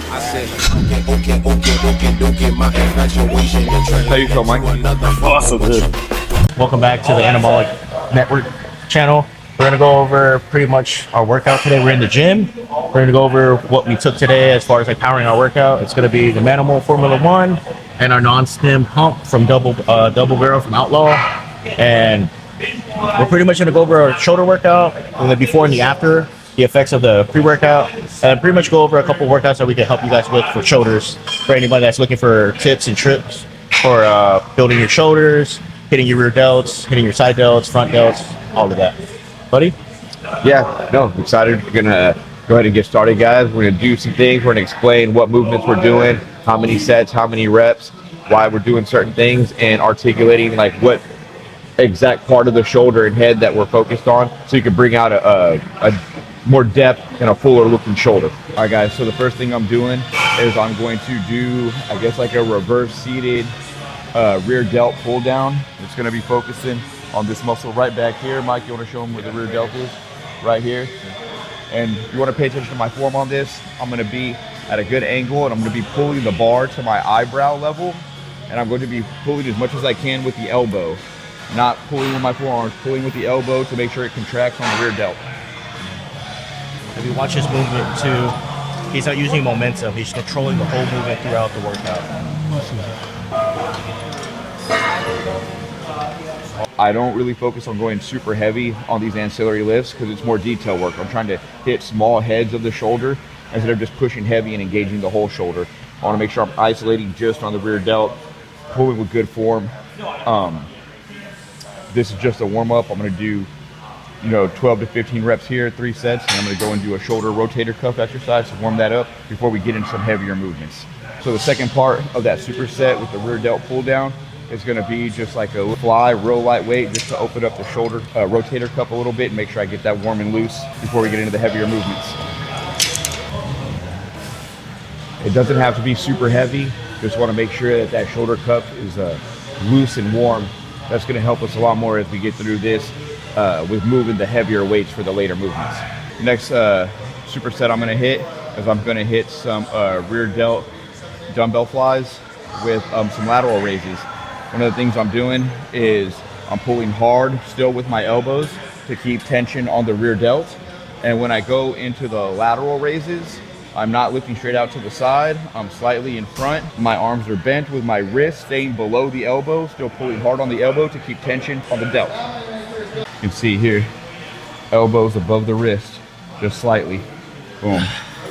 How you feel, Mike? Awesome, dude. Welcome back to the Anabolic Network channel. We're gonna go over pretty much our workout today. We're in the gym. We're gonna go over what we took today as far as like powering our workout. It's gonna be the Manimal Formula 1 and our non-stim pump from double barrel from Outlaw. And we're pretty much gonna go over our shoulder workout and the before and the after, the effects of the pre-workout, and pretty much go over a couple workouts that we can help you guys with for shoulders. For anybody that's looking for tips and tricks for building your shoulders, hitting your rear delts, hitting your side delts, front delts, all of that. Buddy? Yeah, no, I'm excited. We're gonna go ahead and get started, guys. We're gonna do some things. We're gonna explain what movements we're doing, how many sets, how many reps, why we're doing certain things, and articulating like what exact part of the shoulder and head that we're focused on, so you can bring out a more depth and a fuller looking shoulder. All right, guys, so the first thing I'm doing is I'm going to do, I guess, like a reverse seated rear delt pull down. It's going to be focusing on this muscle right back here. Mike, you want to show them where the rear delt is? Right here. And you want to pay attention to my form on this. I'm going to be at a good angle, and I'm going to be pulling the bar to my eyebrow level, and I'm going to be pulling as much as I can with the elbow. Not pulling with my forearms, pulling with the elbow to make sure it contracts on the rear delt. If you watch his movement too, he's not using momentum. He's controlling the whole movement throughout the workout. I don't really focus on going super heavy on these ancillary lifts because it's more detail work. I'm trying to hit small heads of the shoulder instead of just pushing heavy and engaging the whole shoulder. I want to make sure I'm isolating just on the rear delt, pulling with good form. This is just a warm-up. I'm going to do 12 to 15 reps here, 3 sets, and I'm going to go and do a shoulder rotator cuff exercise to warm that up before we get into some heavier movements. So the second part of that superset with the rear delt pull down is going to be just like a fly, real lightweight, just to open up the shoulder rotator cuff a little bit and make sure I get that warm and loose before we get into the heavier movements. It doesn't have to be super heavy. Just want to make sure that that shoulder cuff is loose and warm. That's going to help us a lot more as we get through this with moving the heavier weights for the later movements. Next superset I'm going to hit is I'm going to hit some rear delt dumbbell flies with some lateral raises. One of the things I'm doing is I'm pulling hard still with my elbows to keep tension on the rear delt. And when I go into the lateral raises, I'm not lifting straight out to the side. I'm slightly in front. My arms are bent with my wrist staying below the elbow, still pulling hard on the elbow to keep tension on the delt. You can see here, elbows above the wrist, just slightly. Boom.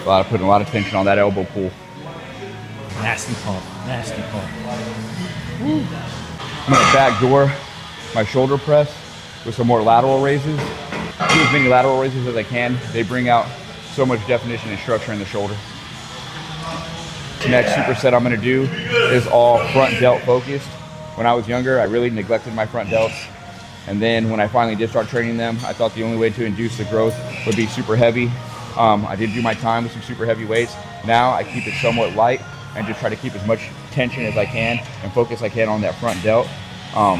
Putting a lot of tension on that elbow pull. Nasty pump, nasty pump. Woo. I'm gonna backdoor my shoulder press with some more lateral raises. Do as many lateral raises as I can. They bring out so much definition and structure in the shoulder. The next superset I'm gonna do is all front delt focused. When I was younger, I really neglected my front delts. And then when I finally did start training them, I thought the only way to induce the growth would be super heavy. I did do my time with some super heavy weights. Now I keep it somewhat light and just try to keep as much tension as I can and focus I can on that front delt. A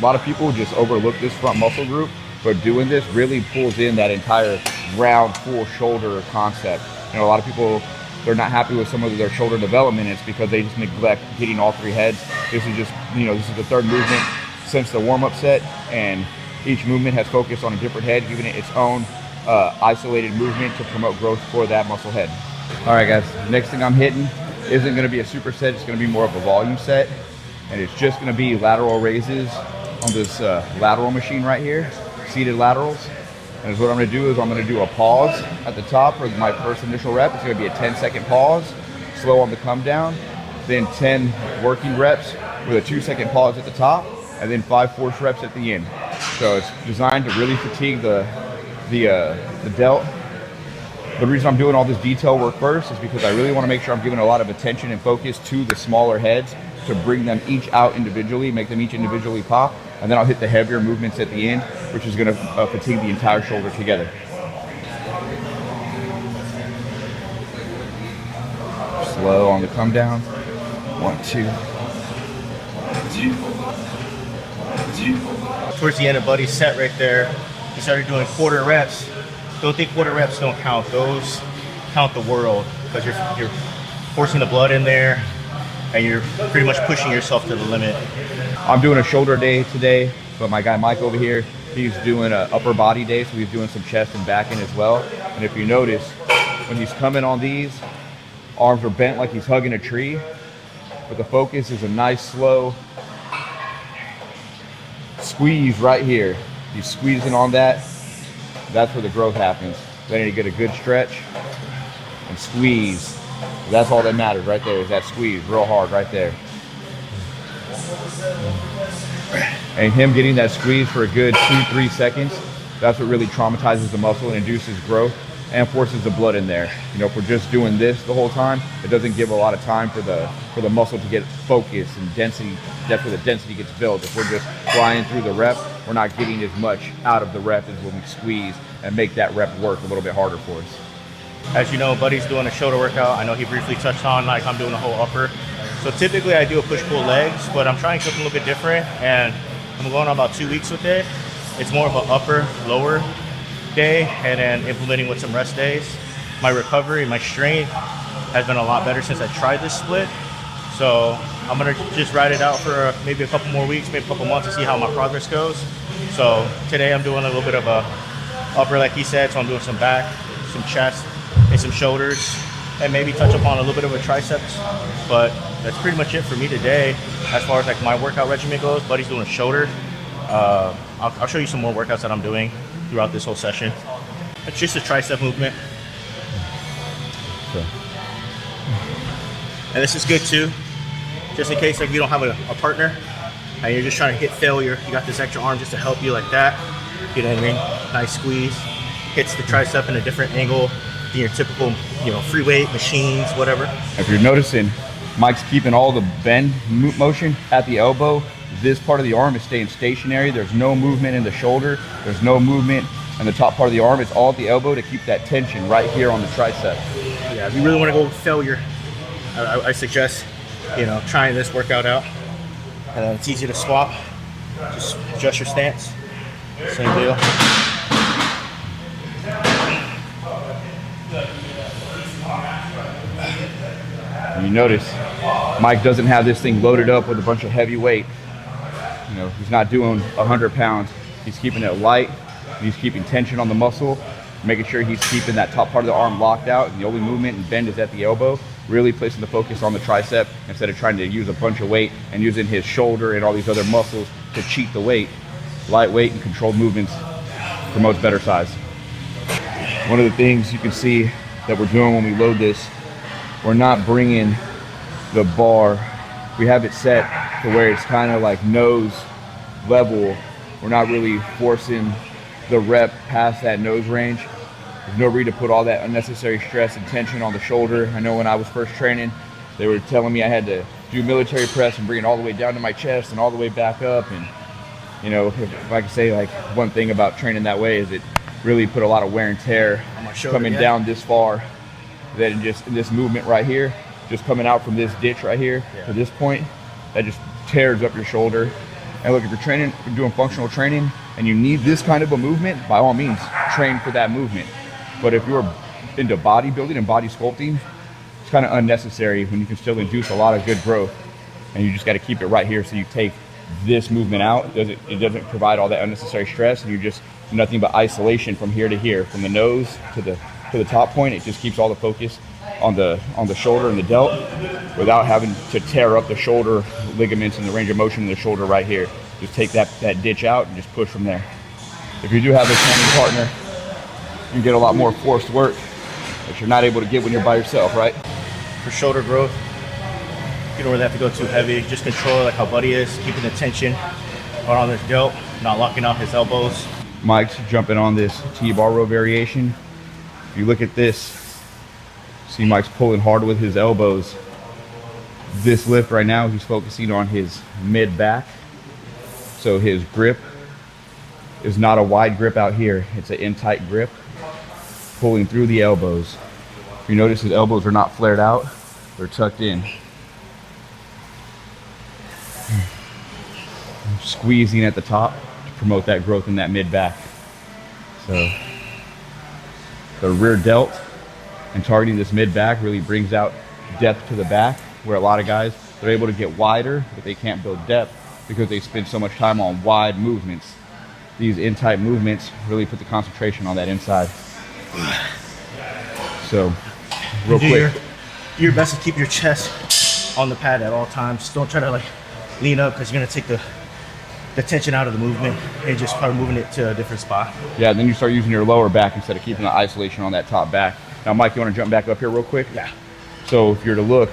lot of people just overlook this front muscle group, but doing this really pulls in that entire round, full shoulder concept. A lot of people, they're not happy with some of their shoulder development. It's because they just neglect hitting all 3 heads. This is just, this is the third movement since the warm-up set, and each movement has focused on a different head, giving it its own isolated movement to promote growth for that muscle head. All right, guys, next thing I'm hitting isn't going to be a superset. It's going to be more of a volume set, and it's just going to be lateral raises on this lateral machine right here, seated laterals. And what I'm going to do is I'm going to do a pause at the top for my first initial rep. It's going to be a 10-second pause, slow on the come down, then 10 working reps with a 2-second pause at the top, and then 5 force reps at the end. So it's designed to really fatigue the delt. The reason I'm doing all this detail work first is because I really want to make sure I'm giving a lot of attention and focus to the smaller heads to bring them each out individually, make them each individually pop, and then I'll hit the heavier movements at the end, which is going to fatigue the entire shoulder together. Slow on the come down. 1, 2. Towards the end of Buddy's set right there, he started doing quarter reps. Don't think quarter reps don't count. Those count the world. because you're forcing the blood in there, and you're pretty much pushing yourself to the limit. I'm doing a shoulder day today, but my guy Mike over here, he's doing an upper body day, so he's doing some chest and back in as well. And if you notice, when he's coming on these, arms are bent like he's hugging a tree, but the focus is a nice slow squeeze right here. He's squeezing on that. That's where the growth happens. Then you get a good stretch and squeeze. That's all that matters right there, is that squeeze real hard right there. And him getting that squeeze for a good 2-3 seconds, that's what really traumatizes the muscle and induces growth and forces the blood in there. You know, if we're just doing this the whole time, it doesn't give a lot of time for the muscle to get focus and density. That's where the density gets built. If we're just flying through the rep, we're not getting as much out of the rep as when we squeeze and make that rep work a little bit harder for us. As you know, Buddy's doing a shoulder workout. I know he briefly touched on, like, I'm doing a whole upper. So typically I do a push-pull legs, but I'm trying something a little bit different, and I'm going on about 2 weeks with it. It's more of an upper, lower day, and then implementing with some rest days. My recovery, my strength has been a lot better since I tried this split. So I'm gonna just ride it out for maybe a couple more weeks, maybe a couple months to see how my progress goes. So today I'm doing a little bit of a upper, like he said, so I'm doing some back, some chest, and some shoulders, and maybe touch upon a little bit of a triceps. But that's pretty much it for me today as far as like my workout regimen goes. Buddy's doing a shoulder. I'll show you some more workouts that I'm doing throughout this whole session. It's just a tricep movement. So. And this is good too, just in case like you don't have a partner and you're just trying to hit failure. You got this extra arm just to help you like that. You know what I mean? Nice squeeze. Hits the tricep in a different angle than your typical, you know, free weight machines, whatever. If you're noticing, Mike's keeping all the bend motion at the elbow. This part of the arm is staying stationary. There's no movement in the shoulder. There's no movement in the top part of the arm. It's all at the elbow to keep that tension right here on the tricep. Yeah, if you really want to go with failure, I suggest, you know, trying this workout out. And it's easy to swap. Just adjust your stance. Same deal. And you notice Mike doesn't have this thing loaded up with a bunch of heavy weight. You know, he's not doing 100 pounds. He's keeping it light. He's keeping tension on the muscle, making sure he's keeping that top part of the arm locked out, and the only movement and bend is at the elbow, really placing the focus on the tricep instead of trying to use a bunch of weight and using his shoulder and all these other muscles to cheat the weight. Lightweight and controlled movements promotes better size. One of the things you can see that we're doing when we load this, we're not bringing the bar. We have it set to where it's kind of like nose level. We're not really forcing the rep past that nose range. There's no reason to put all that unnecessary stress and tension on the shoulder. I know when I was first training, they were telling me I had to do military press and bring it all the way down to my chest and all the way back up. And you know, if I could say like one thing about training that way is it really put a lot of wear and tear on my shoulder, coming down this far. Then just in this movement right here, just coming out from this ditch right here to this point, that just tears up your shoulder. And look, if you're training, if you're doing functional training and you need this kind of a movement, by all means, train for that movement. But if you're into bodybuilding and body sculpting, it's kind of unnecessary when you can still induce a lot of good growth. And you just got to keep it right here so you take this movement out. It doesn't provide all that unnecessary stress, and you're just nothing but isolation from here to here, from the nose to the top point. It just keeps all the focus on the shoulder and the delt without having to tear up the shoulder ligaments and the range of motion in the shoulder right here. Just take that ditch out and just push from there. If you do have a training partner, you get a lot more forced work that you're not able to get when you're by yourself, right? For shoulder growth, you don't really have to go too heavy. Just control like how Buddy is, keeping the tension on this delt, not locking out his elbows. Mike's jumping on this T-bar row variation. If you look at this, see Mike's pulling hard with his elbows. This lift right now, he's focusing on his mid back. So his grip is not a wide grip out here. It's an in-tight grip, pulling through the elbows. If you notice, his elbows are not flared out, they're tucked in. Squeezing at the top to promote that growth in that mid back. So the rear delt And targeting this mid back really brings out depth to the back, where a lot of guys, they're able to get wider, but they can't build depth because they spend so much time on wide movements. These in-tight movements really put the concentration on that inside. So, real quick. Do your best to keep your chest on the pad at all times. Just don't try to like lean up, because you're gonna take the tension out of the movement and just start moving it to a different spot. Yeah, then you start using your lower back instead of keeping the isolation on that top back. Now, Mike, you want to jump back up here real quick? Yeah. So if you're to look,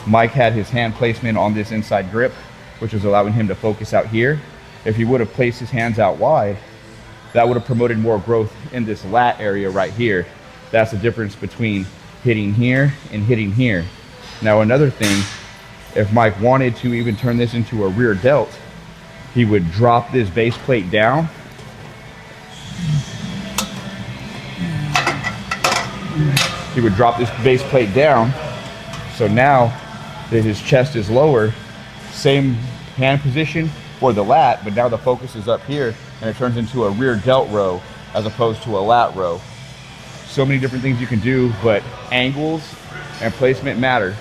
Mike had his hand placement on this inside grip, which was allowing him to focus out here. If he would have placed his hands out wide, that would have promoted more growth in this lat area right here. That's the difference between hitting here and hitting here. Now, another thing, if Mike wanted to even turn this into a rear delt, he would drop this base plate down. He would drop this base plate down. So now that his chest is lower, same hand position for the lat, but now the focus is up here and it turns into a rear delt row as opposed to a lat row. So many different things you can do, but angles and placement matter.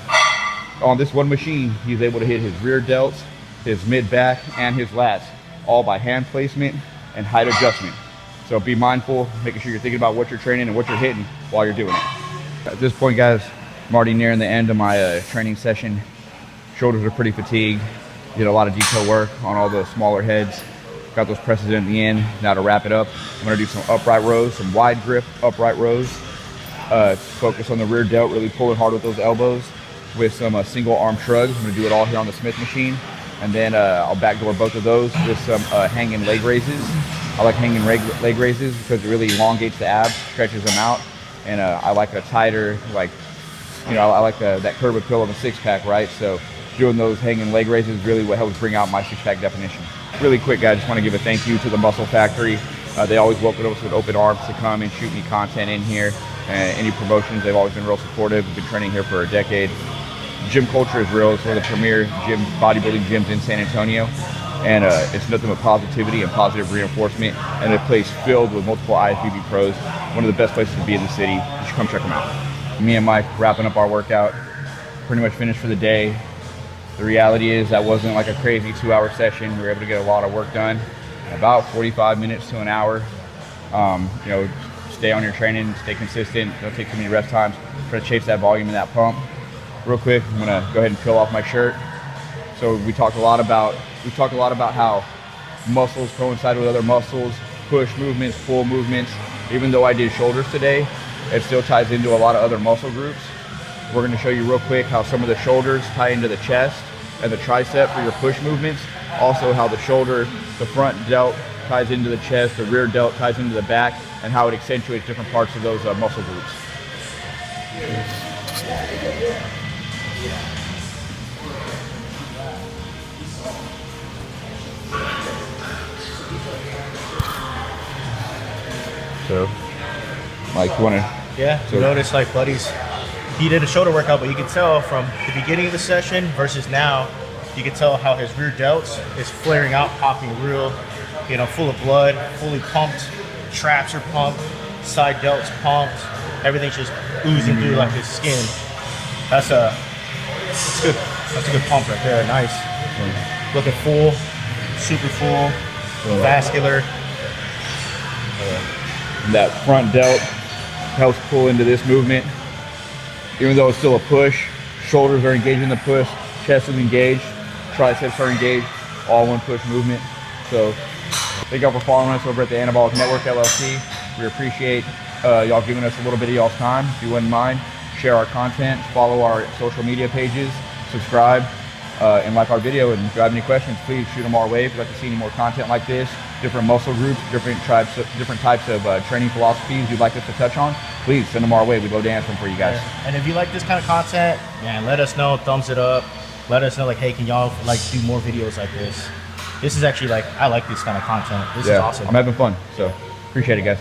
On this one machine, he's able to hit his rear delts, his mid back, and his lats, all by hand placement and height adjustment. So be mindful, making sure you're thinking about what you're training and what you're hitting while you're doing it. At this point, guys, I'm already nearing the end of my training session. Shoulders are pretty fatigued. Did a lot of detail work on all the smaller heads. Got those presses in the end. Now to wrap it up, I'm gonna do some upright rows, some wide grip upright rows. Focus on the rear delt, really pulling hard with those elbows with some single arm shrugs. I'm gonna do it all here on the Smith machine. And then I'll backdoor both of those with some hanging leg raises. I like hanging leg raises because it really elongates the abs, stretches them out. And I like a tighter, like, you know, I like that curve appeal of a six pack, right? So doing those hanging leg raises is really what helps bring out my six pack definition. Really quick, guys, just want to give a thank you to the Muscle Factory. They always welcome us with open arms to come and shoot me content in here. Any promotions, they've always been real supportive. We've been training here for a decade. Gym culture is real. It's one of the premier bodybuilding gyms in San Antonio. And it's nothing but positivity and positive reinforcement. And a place filled with multiple IFBB pros. One of the best places to be in the city. You should come check them out. Me and Mike wrapping up our workout. Pretty much finished for the day. The reality is that wasn't like a crazy 2-hour session. We were able to get a lot of work done. About 45 minutes to an hour. You know, stay on your training, stay consistent. Don't take too many rest times. Try to chase that volume and that pump. Real quick, I'm gonna go ahead and peel off my shirt. So we talked a lot about how muscles coincide with other muscles, push movements, pull movements. Even though I did shoulders today, it still ties into a lot of other muscle groups. We're gonna show you real quick how some of the shoulders tie into the chest and the tricep for your push movements. Also how the shoulder, the front delt ties into the chest, the rear delt ties into the back, and how it accentuates different parts of those muscle groups. So, Mike, you wanna? Yeah, so notice like he did a shoulder workout, but you can tell from the beginning of the session versus now, you can tell how his rear delts is flaring out, popping real, you know, full of blood, fully pumped, traps are pumped, side delts pumped, everything's just oozing through like his skin. That's good. That's a good pump right there. Nice. Looking full, super full, vascular. That front delt helps pull into this movement. Even though it's still a push, shoulders are engaged in the push, chest is engaged, triceps are engaged, all one push movement. So thank y'all for following us over at the Anabolic Network LLC. We appreciate y'all giving us a little bit of y'all's time. If you wouldn't mind, share our content, follow our social media pages, subscribe, and like our video. And if you have any questions, please shoot them our way. If you'd like to see any more content like this, different muscle groups, different types of training philosophies you'd like us to touch on, please send them our way. We'd love to answer them for you guys. Yeah. And if you like this kind of content, man, let us know. Thumbs it up. Let us know, like, hey, can y'all like do more videos like this? This is actually like, I like this kind of content. This is awesome. I'm having fun, so appreciate it, guys.